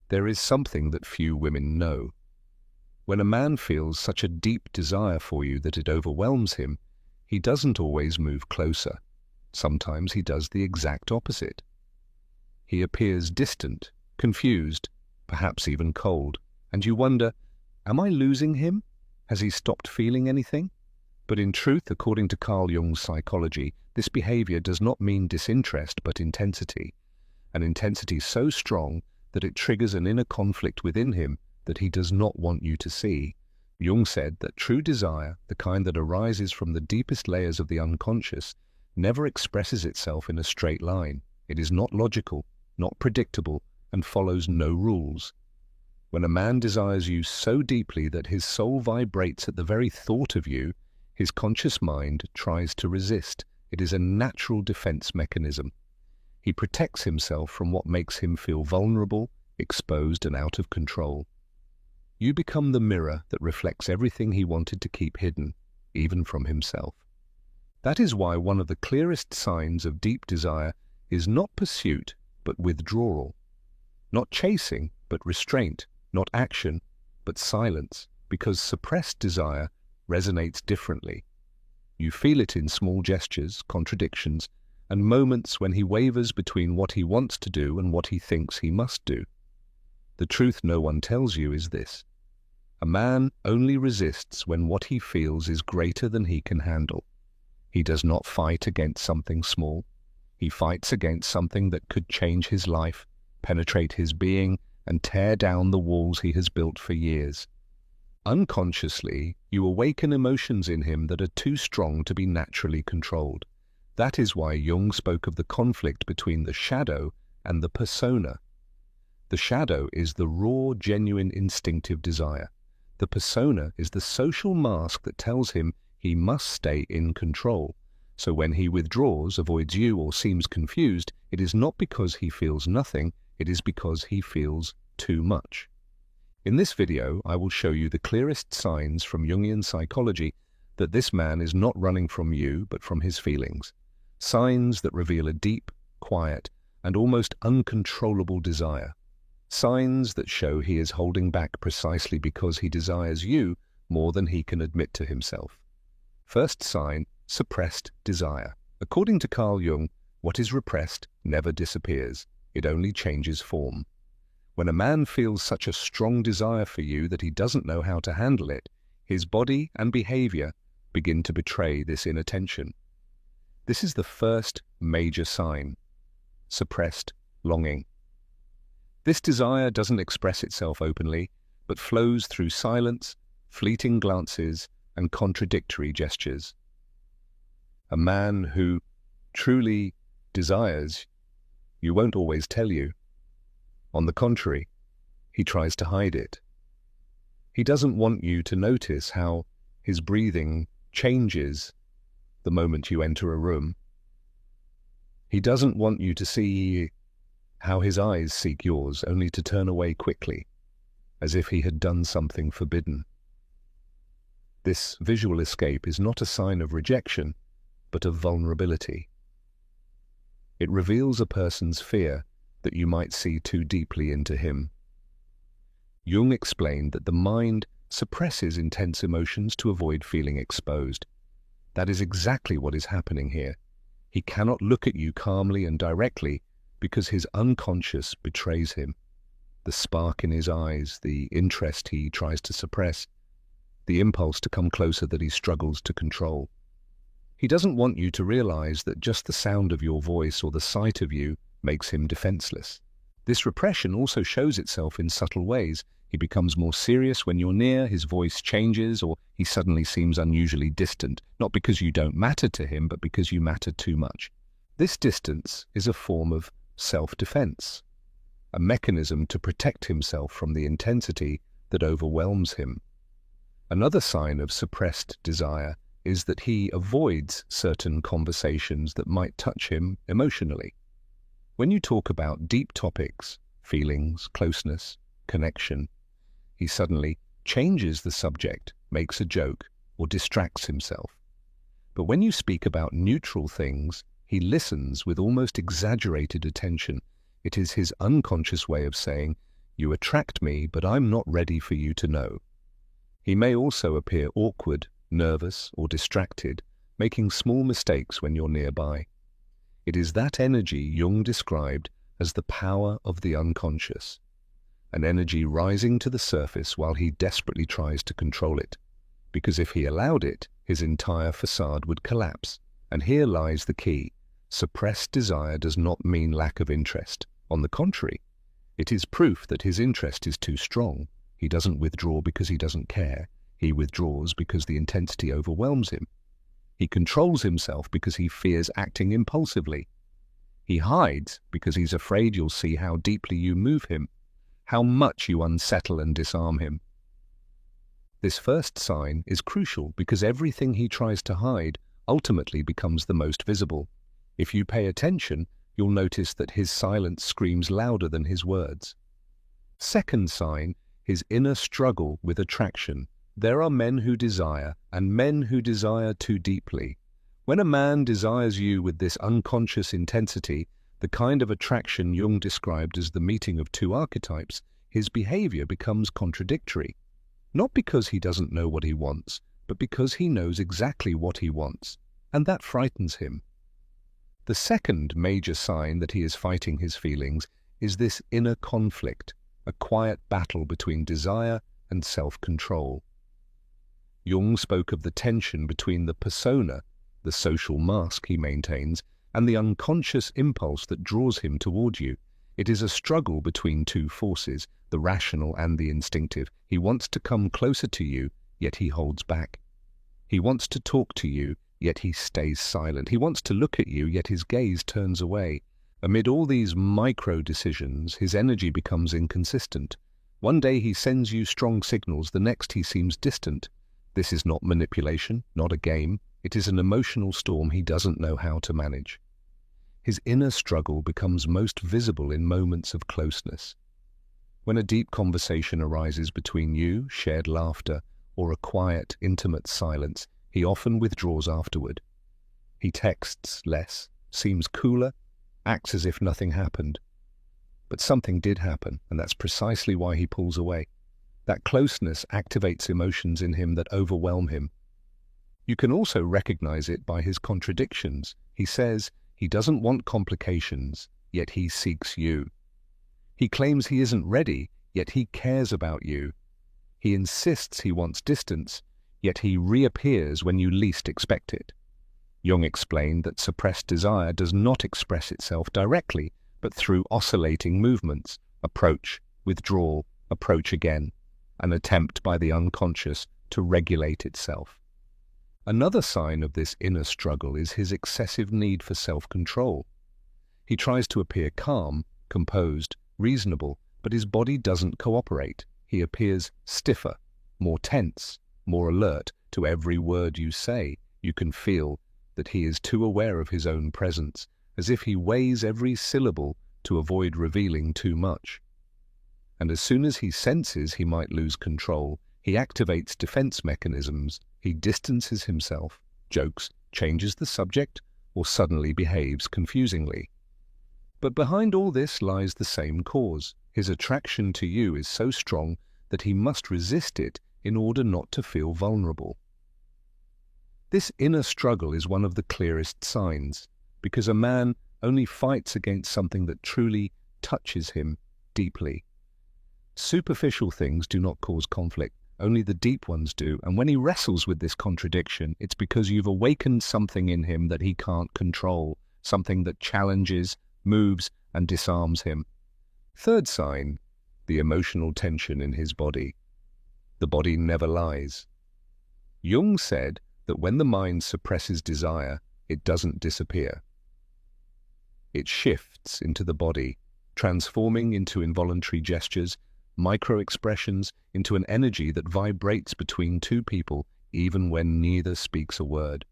There is something that few women know. When a man feels such a deep desire for you that it overwhelms him, he doesn't always move closer. Sometimes he does the exact opposite. He appears distant, confused, perhaps even cold, and you wonder, am I losing him? Has he stopped feeling anything? But in truth, according to Carl Jung's psychology, this behavior does not mean disinterest but intensity. An intensity so strong that it triggers an inner conflict within him that he does not want you to see. Jung said that true desire, the kind that arises from the deepest layers of the unconscious, never expresses itself in a straight line. It is not logical, not predictable, and follows no rules. When a man desires you so deeply that his soul vibrates at the very thought of you, his conscious mind tries to resist. It is a natural defense mechanism. He protects himself from what makes him feel vulnerable, exposed, and out of control. You become the mirror that reflects everything he wanted to keep hidden, even from himself. That is why one of the clearest signs of deep desire is not pursuit, but withdrawal. Not chasing, but restraint. Not action, but silence, because suppressed desire resonates differently. You feel it in small gestures, contradictions, and moments when he wavers between what he wants to do and what he thinks he must do. The truth no one tells you is this: a man only resists when what he feels is greater than he can handle. He does not fight against something small. He fights against something that could change his life, penetrate his being, and tear down the walls he has built for years. Unconsciously, you awaken emotions in him that are too strong to be naturally controlled. That is why Jung spoke of the conflict between the shadow and the persona. The shadow is the raw, genuine, instinctive desire. The persona is the social mask that tells him he must stay in control. So when he withdraws, avoids you, or seems confused, it is not because he feels nothing, it is because he feels too much. In this video, I will show you the clearest signs from Jungian psychology that this man is not running from you, but from his feelings. Signs that reveal a deep, quiet, and almost uncontrollable desire. Signs that show he is holding back precisely because he desires you more than he can admit to himself. First sign, suppressed desire. According to Carl Jung, what is repressed never disappears. It only changes form. When a man feels such a strong desire for you that he doesn't know how to handle it, his body and behavior begin to betray this inattention. This is the first major sign: suppressed longing. This desire doesn't express itself openly, but flows through silence, fleeting glances, and contradictory gestures. A man who truly desires you won't always tell you. On the contrary, he tries to hide it. He doesn't want you to notice how his breathing changes the moment you enter a room. He doesn't want you to see how his eyes seek yours, only to turn away quickly, as if he had done something forbidden. This visual escape is not a sign of rejection, but of vulnerability. It reveals a person's fear that you might see too deeply into him. Jung explained that the mind suppresses intense emotions to avoid feeling exposed. That is exactly what is happening here. He cannot look at you calmly and directly because his unconscious betrays him. The spark in his eyes, the interest he tries to suppress, the impulse to come closer that he struggles to control. He doesn't want you to realize that just the sound of your voice or the sight of you makes him defenseless. This repression also shows itself in subtle ways. He becomes more serious when you're near, his voice changes, or he suddenly seems unusually distant, not because you don't matter to him, but because you matter too much. This distance is a form of self-defense, a mechanism to protect himself from the intensity that overwhelms him. Another sign of suppressed desire is that he avoids certain conversations that might touch him emotionally. When you talk about deep topics, feelings, closeness, connection, he suddenly changes the subject, makes a joke, or distracts himself. But when you speak about neutral things, he listens with almost exaggerated attention. It is his unconscious way of saying, You attract me, but I'm not ready for you to know. He may also appear awkward, nervous, or distracted, making small mistakes when you're nearby. It is that energy Jung described as the power of the unconscious, an energy rising to the surface while he desperately tries to control it, because if he allowed it, his entire facade would collapse. And here lies the key. Suppressed desire does not mean lack of interest. On the contrary, it is proof that his interest is too strong. He doesn't withdraw because he doesn't care. He withdraws because the intensity overwhelms him. He controls himself because he fears acting impulsively. He hides because he's afraid you'll see how deeply you move him, how much you unsettle and disarm him. This first sign is crucial because everything he tries to hide ultimately becomes the most visible. If you pay attention, you'll notice that his silence screams louder than his words. Second sign, his inner struggle with attraction. There are men who desire, and men who desire too deeply. When a man desires you with this unconscious intensity, the kind of attraction Jung described as the meeting of two archetypes, his behavior becomes contradictory. Not because he doesn't know what he wants, but because he knows exactly what he wants, and that frightens him. The second major sign that he is fighting his feelings is this inner conflict, a quiet battle between desire and self-control. Jung spoke of the tension between the persona, the social mask he maintains, and the unconscious impulse that draws him toward you. It is a struggle between two forces, the rational and the instinctive. He wants to come closer to you, yet he holds back. He wants to talk to you, yet he stays silent. He wants to look at you, yet his gaze turns away. Amid all these micro-decisions, his energy becomes inconsistent. One day he sends you strong signals, the next he seems distant. This is not manipulation, not a game. It is an emotional storm he doesn't know how to manage. His inner struggle becomes most visible in moments of closeness. When a deep conversation arises between you, shared laughter, or a quiet, intimate silence, he often withdraws afterward. He texts less, seems cooler, acts as if nothing happened. But something did happen, and that's precisely why he pulls away. That closeness activates emotions in him that overwhelm him. You can also recognize it by his contradictions. He says he doesn't want complications, yet he seeks you. He claims he isn't ready, yet he cares about you. He insists he wants distance, yet he reappears when you least expect it. Jung explained that suppressed desire does not express itself directly, but through oscillating movements, approach, withdrawal, approach again, an attempt by the unconscious to regulate itself. Another sign of this inner struggle is his excessive need for self-control. He tries to appear calm, composed, reasonable, but his body doesn't cooperate. He appears stiffer, more tense, more alert to every word you say. You can feel that he is too aware of his own presence, as if he weighs every syllable to avoid revealing too much. And as soon as he senses he might lose control, he activates defense mechanisms. He distances himself, jokes, changes the subject, or suddenly behaves confusingly. But behind all this lies the same cause. His attraction to you is so strong that he must resist it in order not to feel vulnerable. This inner struggle is one of the clearest signs, because a man only fights against something that truly touches him deeply. Superficial things do not cause conflict, only the deep ones do, and when he wrestles with this contradiction, it's because you've awakened something in him that he can't control, something that challenges, moves, and disarms him. Third sign, the emotional tension in his body. The body never lies. Jung said that when the mind suppresses desire, it doesn't disappear. It shifts into the body, transforming into involuntary gestures, micro-expressions, into an energy that vibrates between two people even when neither speaks a word.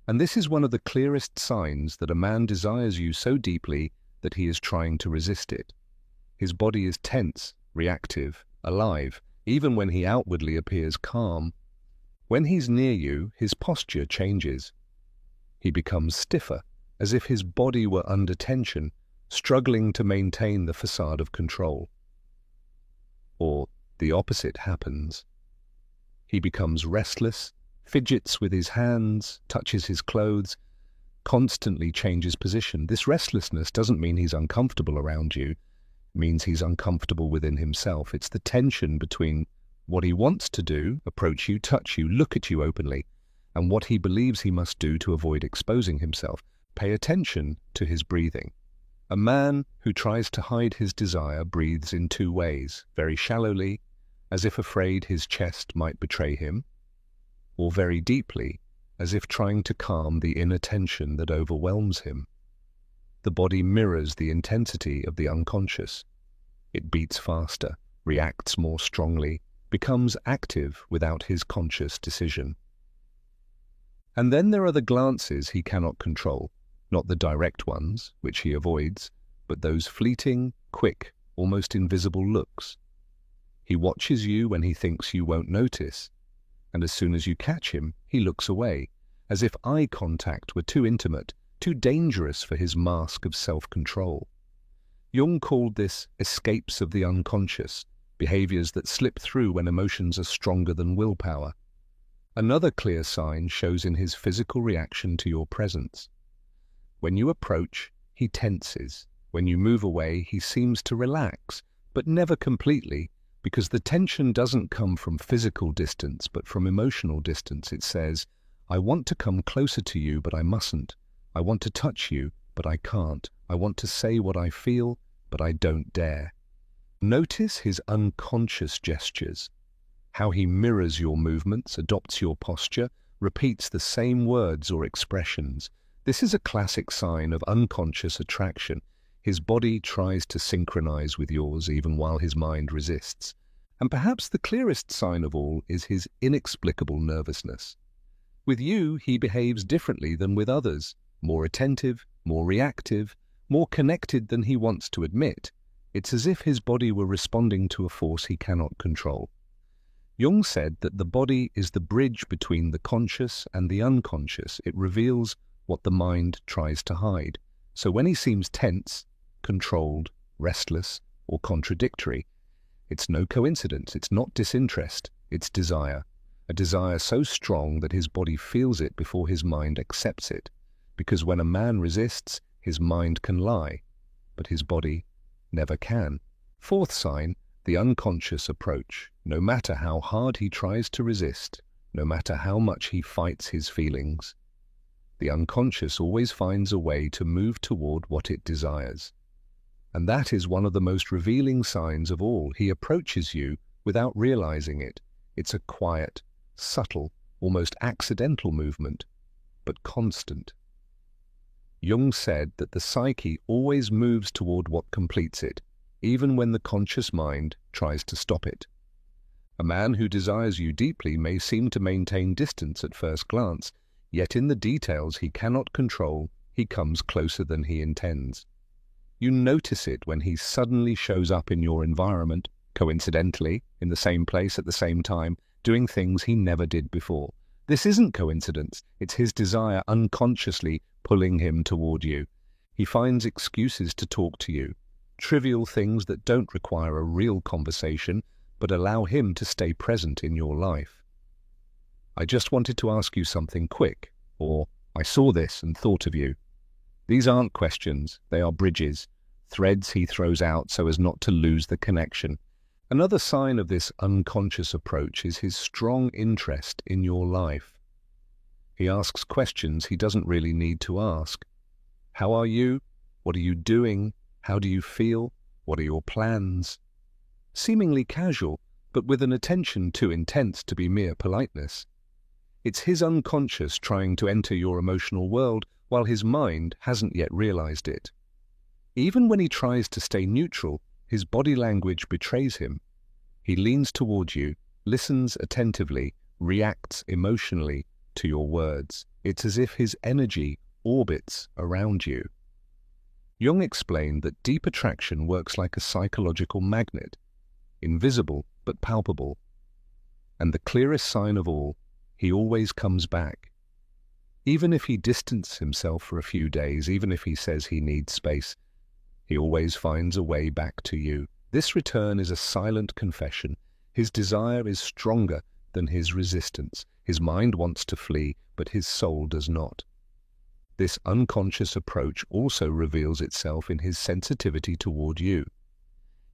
And this is one of the clearest signs that a man desires you so deeply that he is trying to resist it. His body is tense, reactive, alive, even when he outwardly appears calm. When he's near you, his posture changes. He becomes stiffer, as if his body were under tension, struggling to maintain the facade of control. or the opposite happens. He becomes restless, fidgets with his hands, touches his clothes, constantly changes position. This restlessness doesn't mean he's uncomfortable around you. It means he's uncomfortable within himself. It's the tension between what he wants to do, approach you, touch you, look at you openly, and what he believes he must do to avoid exposing himself. Pay attention to his breathing. A man who tries to hide his desire breathes in two ways, very shallowly, as if afraid his chest might betray him, or very deeply, as if trying to calm the inner tension that overwhelms him. The body mirrors the intensity of the unconscious. It beats faster, reacts more strongly, becomes active without his conscious decision. And then there are the glances he cannot control, not the direct ones, which he avoids, but those fleeting, quick, almost invisible looks. He watches you when he thinks you won't notice, and as soon as you catch him, he looks away, as if eye contact were too intimate, too dangerous for his mask of self-control. Jung called this escapes of the unconscious, behaviors that slip through when emotions are stronger than willpower. Another clear sign shows in his physical reaction to your presence. When you approach, he tenses. When you move away, he seems to relax, but never completely, because the tension doesn't come from physical distance, but from emotional distance. It says, I want to come closer to you, but I mustn't. I want to touch you, but I can't. I want to say what I feel, but I don't dare. Notice his unconscious gestures, how he mirrors your movements, adopts your posture, repeats the same words or expressions. This is a classic sign of unconscious attraction. His body tries to synchronize with yours even while his mind resists. And perhaps the clearest sign of all is his inexplicable nervousness. With you, he behaves differently than with others, more attentive, more reactive, more connected than he wants to admit. It's as if his body were responding to a force he cannot control. Jung said that the body is the bridge between the conscious and the unconscious. It reveals what the mind tries to hide. So when he seems tense, controlled, restless, or contradictory, it's no coincidence, it's not disinterest, it's desire. A desire so strong that his body feels it before his mind accepts it. Because when a man resists, his mind can lie, but his body never can. Fourth sign, the unconscious approach. No matter how hard he tries to resist, no matter how much he fights his feelings, the unconscious always finds a way to move toward what it desires. And that is one of the most revealing signs of all. He approaches you without realizing it. It's a quiet, subtle, almost accidental movement, but constant. Jung said that the psyche always moves toward what completes it, even when the conscious mind tries to stop it. A man who desires you deeply may seem to maintain distance at first glance, yet in the details he cannot control, he comes closer than he intends. You notice it when he suddenly shows up in your environment, coincidentally, in the same place at the same time, doing things he never did before. This isn't coincidence, it's his desire unconsciously pulling him toward you. He finds excuses to talk to you, trivial things that don't require a real conversation, but allow him to stay present in your life. I just wanted to ask you something quick, or I saw this and thought of you. These aren't questions, they are bridges, threads he throws out so as not to lose the connection. Another sign of this unconscious approach is his strong interest in your life. He asks questions he doesn't really need to ask. How are you? What are you doing? How do you feel? What are your plans? Seemingly casual, but with an attention too intense to be mere politeness. It's his unconscious trying to enter your emotional world while his mind hasn't yet realized it. Even when he tries to stay neutral, his body language betrays him. He leans towards you, listens attentively, reacts emotionally to your words. It's as if his energy orbits around you. Jung explained that deep attraction works like a psychological magnet, invisible but palpable. And the clearest sign of all, he always comes back. Even if he distances himself for a few days, even if he says he needs space, he always finds a way back to you. This return is a silent confession. His desire is stronger than his resistance. His mind wants to flee, but his soul does not. This unconscious approach also reveals itself in his sensitivity toward you.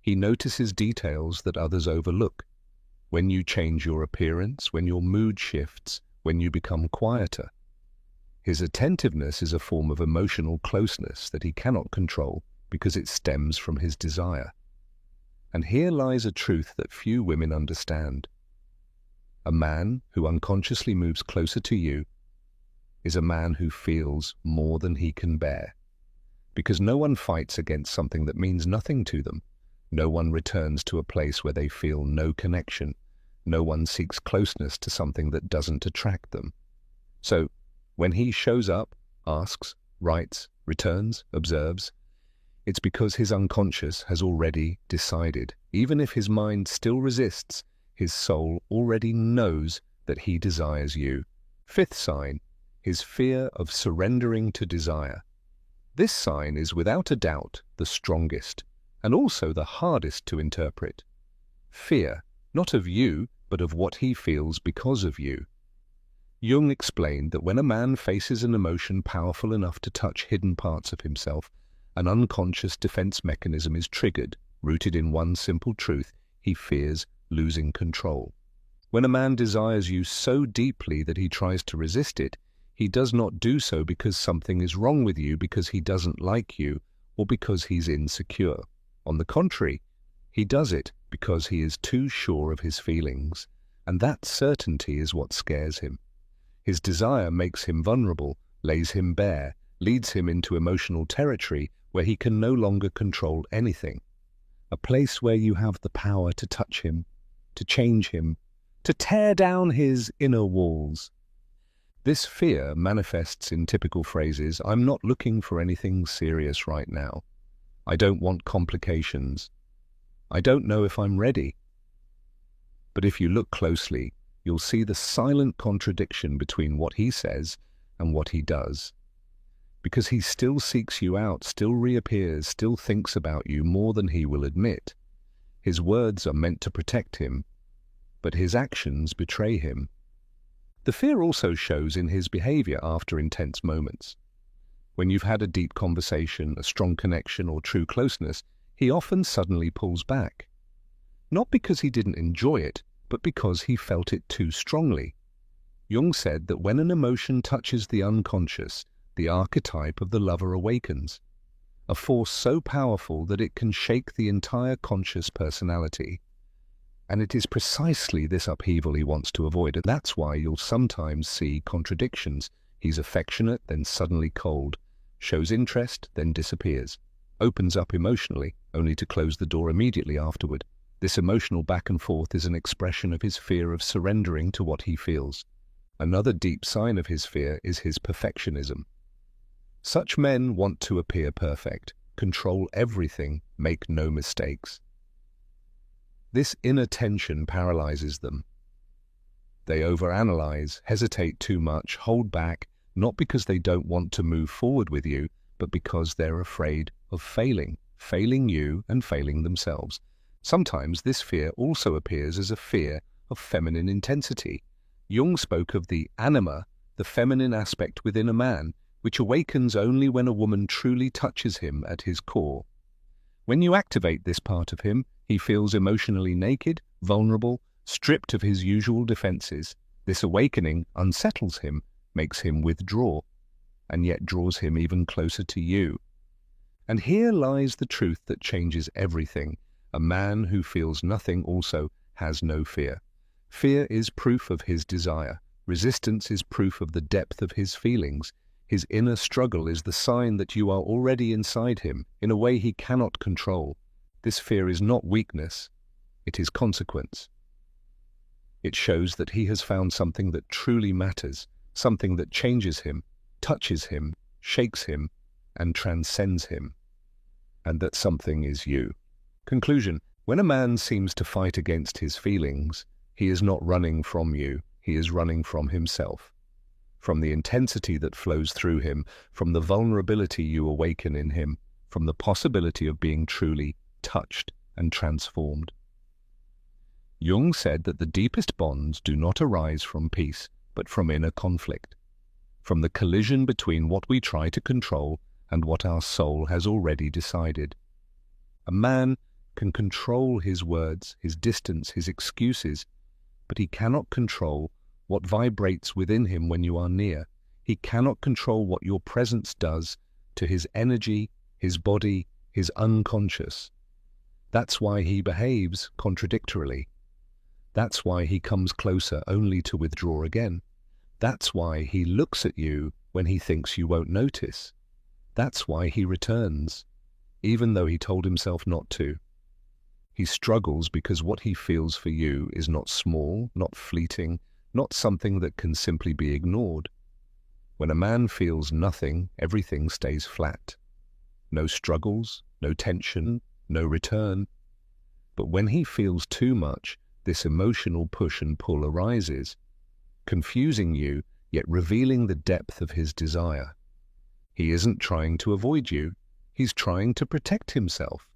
He notices details that others overlook. When you change your appearance, when your mood shifts, when you become quieter. His attentiveness is a form of emotional closeness that he cannot control because it stems from his desire. And here lies a truth that few women understand. A man who unconsciously moves closer to you is a man who feels more than he can bear. Because no one fights against something that means nothing to them. No one returns to a place where they feel no connection. No one seeks closeness to something that doesn't attract them. So, when he shows up, asks, writes, returns, observes, it's because his unconscious has already decided. Even if his mind still resists, his soul already knows that he desires you. Fifth sign, his fear of surrendering to desire. This sign is without a doubt the strongest, and also the hardest to interpret. Fear, not of you, but of what he feels because of you. Jung explained that when a man faces an emotion powerful enough to touch hidden parts of himself, an unconscious defense mechanism is triggered, rooted in one simple truth: he fears losing control. When a man desires you so deeply that he tries to resist it, he does not do so because something is wrong with you, because he doesn't like you, or because he's insecure. On the contrary, he does it because he is too sure of his feelings, and that certainty is what scares him. His desire makes him vulnerable, lays him bare, leads him into emotional territory where he can no longer control anything. A place where you have the power to touch him, to change him, to tear down his inner walls. This fear manifests in typical phrases: I'm not looking for anything serious right now. I don't want complications. I don't know if I'm ready. But if you look closely, you'll see the silent contradiction between what he says and what he does. Because he still seeks you out, still reappears, still thinks about you more than he will admit. His words are meant to protect him, but his actions betray him. The fear also shows in his behavior after intense moments. When you've had a deep conversation, a strong connection, or true closeness, he often suddenly pulls back. Not because he didn't enjoy it, but because he felt it too strongly. Jung said that when an emotion touches the unconscious, the archetype of the lover awakens, a force so powerful that it can shake the entire conscious personality. And it is precisely this upheaval he wants to avoid, and that's why you'll sometimes see contradictions. He's affectionate, then suddenly cold, shows interest, then disappears, opens up emotionally, only to close the door immediately afterward. This emotional back and forth is an expression of his fear of surrendering to what he feels. Another deep sign of his fear is his perfectionism. Such men want to appear perfect, control everything, make no mistakes. This inner tension paralyzes them. They overanalyze, hesitate too much, hold back, not because they don't want to move forward with you, but because they're afraid of failing you and failing themselves. Sometimes this fear also appears as a fear of feminine intensity. Jung spoke of the anima, the feminine aspect within a man, which awakens only when a woman truly touches him at his core. When you activate this part of him, he feels emotionally naked, vulnerable, stripped of his usual defenses. This awakening unsettles him, makes him withdraw, and yet draws him even closer to you. And here lies the truth that changes everything. A man who feels nothing also has no fear. Fear is proof of his desire. Resistance is proof of the depth of his feelings. His inner struggle is the sign that you are already inside him, in a way he cannot control. This fear is not weakness, it is consequence. It shows that he has found something that truly matters, something that changes him, touches him, shakes him, and transcends him. And that something is you. Conclusion: when a man seems to fight against his feelings, he is not running from you, he is running from himself. From the intensity that flows through him, from the vulnerability you awaken in him, from the possibility of being truly touched and transformed. Jung said that the deepest bonds do not arise from peace, but from inner conflict, from the collision between what we try to control and what our soul has already decided. A man can control his words, his distance, his excuses, but he cannot control what vibrates within him when you are near. He cannot control what your presence does to his energy, his body, his unconscious. That's why he behaves contradictorily. That's why he comes closer only to withdraw again. That's why he looks at you when he thinks you won't notice. That's why he returns, even though he told himself not to. He struggles because what he feels for you is not small, not fleeting, not something that can simply be ignored. When a man feels nothing, everything stays flat. No struggles, no tension, no return. But when he feels too much, this emotional push and pull arises, confusing you, yet revealing the depth of his desire. He isn't trying to avoid you, he's trying to protect himself.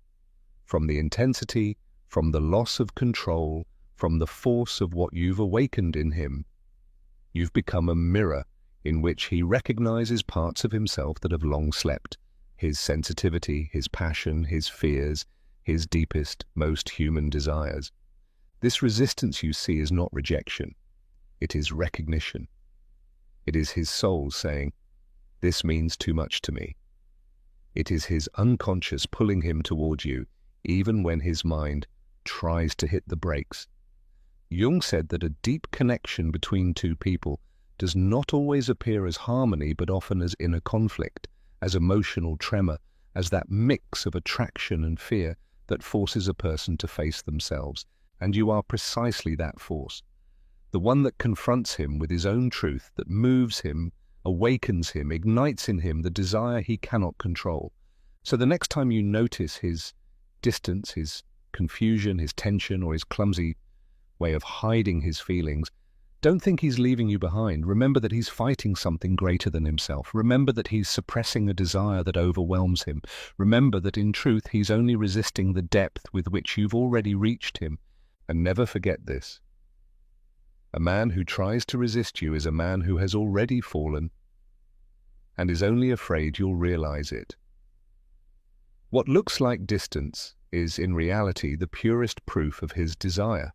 From the intensity, from the loss of control, from the force of what you've awakened in him. You've become a mirror in which he recognizes parts of himself that have long slept, his sensitivity, his passion, his fears, his deepest, most human desires. This resistance you see is not rejection. It is recognition. It is his soul saying, "This means too much to me." It is his unconscious pulling him towards you, even when his mind tries to hit the brakes. Jung said that a deep connection between two people does not always appear as harmony, but often as inner conflict, as emotional tremor, as that mix of attraction and fear that forces a person to face themselves. And you are precisely that force, the one that confronts him with his own truth, that moves him, awakens him, ignites in him the desire he cannot control. So the next time you notice his distance, his confusion, his tension, or his clumsy way of hiding his feelings, don't think he's leaving you behind. Remember that he's fighting something greater than himself. Remember that he's suppressing a desire that overwhelms him. Remember that in truth he's only resisting the depth with which you've already reached him. And never forget this. A man who tries to resist you is a man who has already fallen and is only afraid you'll realize it. What looks like distance is in reality the purest proof of his desire.